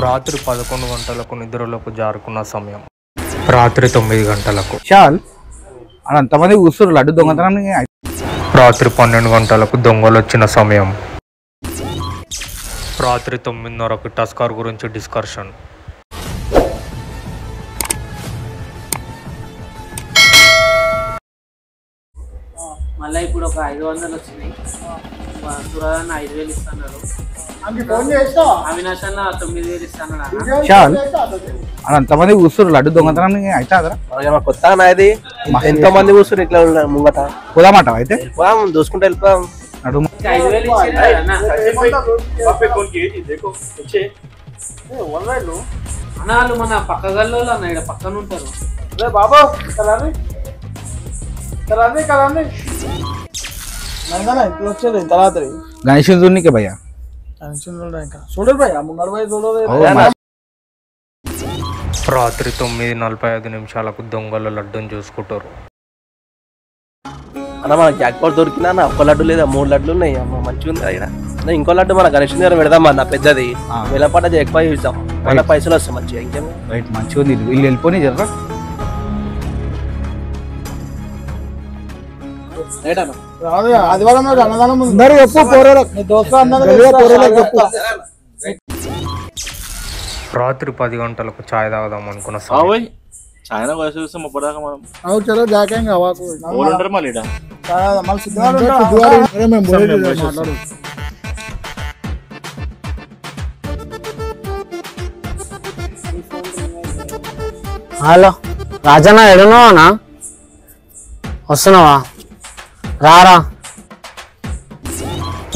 రాత్రి 11 గంటలకు నిద్రలోకి జారుకున్న సమయం. రాత్రి 9 గంటలకు. చాల్ అంతమంది కూర్చోరు లడ్డు దొంగతనాన్ని. రాత్రి 12 గంటలకు దొంగలు వచ్చిన సమయం. రాత్రి 9:30కి టస్కర్ గురించి డిస్కషన్. మళ్ళీ ఇప్పుడు ఒక 500 వచ్చినాయి. సురాదన్న 5,000 ఇస్తున్నాడు. అవినాష్ అన్న 9,000 ఇస్తున్నాడు. చాల్ అంతమంది కూర్చోరు లడ్డు దొంగతనాన్ని అయితే అదరా కొత్త నాది ఎంతో మంది కూర్చుని ఇట్లా ముంగట పోదామాట అయితే దూసుకుంటూ వెళ్ళిపోయాం. నడుము 5,000 అన్నాళ్ళు మన పక్క గల్లో అన్న ఇక్కడ పక్కన ఉంటారు. గణేష్ చూడనికే భయ్యా చూడరు భయ్యా ముంగడు పోయి చూడరు. రాత్రి 9:45 దొంగలు లడ్డూని చూసుకుంటారు. అన్న మన జాక్పాట్ దొరికినా నా ఒక్క లడ్డు లేదా 3 లడ్లు ఉన్నాయి. అమ్మ మంచిగా ఉంది అయినా ఇంకో లడ్డు మన గణేష్ దగ్గర పెడదాం అన్న పెద్దది వేలపాట జాక్పాట్ చూసాం. మన పైసలు వస్తాయి మంచిగా. ఇంకేం రైట్ మంచిగా ఉంది. వీళ్ళు వెళ్ళిపోయి జర్రా ఆదివారం అన్నదానం రాత్రి 10 గంటలకు చాయ్ తాగుదాం అనుకున్న సమయం. హలో రాజన్న ఎడున్నావా? వస్తున్నావా? రారా.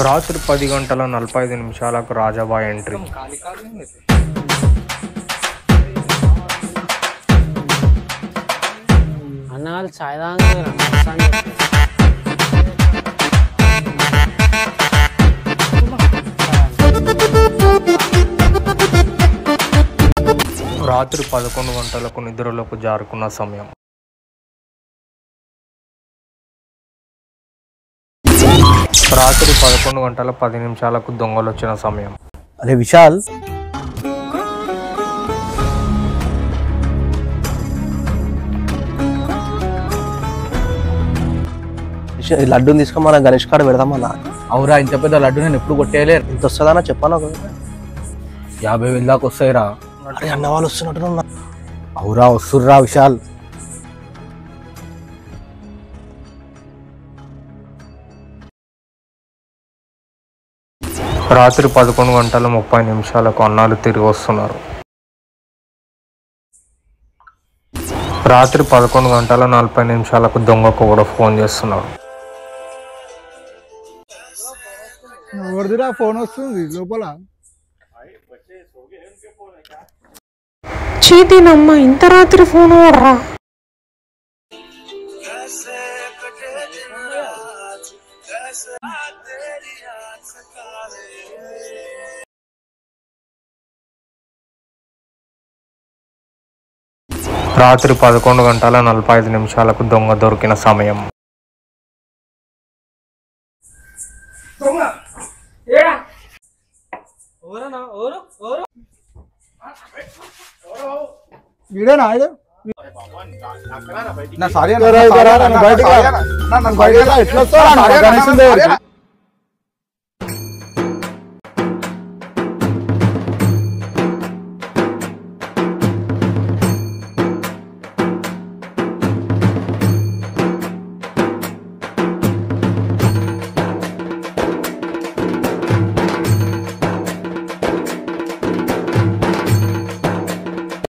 రాత్రి 10:45 రాజాబాయ్ ఎంట్రీ. అన్న వాళ్ళు చాయ్ తాగ. రాత్రి 11 గంటలకు నిద్రలోకి జారుకున్న సమయం. రాత్రి 11:10 దొంగలు వచ్చిన సమయం. అరే విశాల్ లడ్డూని తీసుకొని మన గణేష్ కాడ పెడదామన్నా. అవురా ఇంత పెద్ద లడ్డు నేను ఎప్పుడు కొట్టేయలే. ఇంత వస్తుందన్నా చెప్పాను. 50,000 దాకా వస్తాయిరా. అరే అన్న వాళ్ళు వస్తున్నట్టు. అవురా వస్తుర్రా విశాల్. రాత్రి 11:30 అన్నాలు తిరిగి వస్తున్నారు. రాత్రి 11:40 దొంగకు కూడా ఫోన్ చేస్తున్నారు. ఫోన్ వస్తుంది లోపల. చీటీనమ్మ ఇంత రాత్రి ఫోన్ ఓడరా. రాత్రి 11:45 దొంగ దొరికిన సమయం. సారీ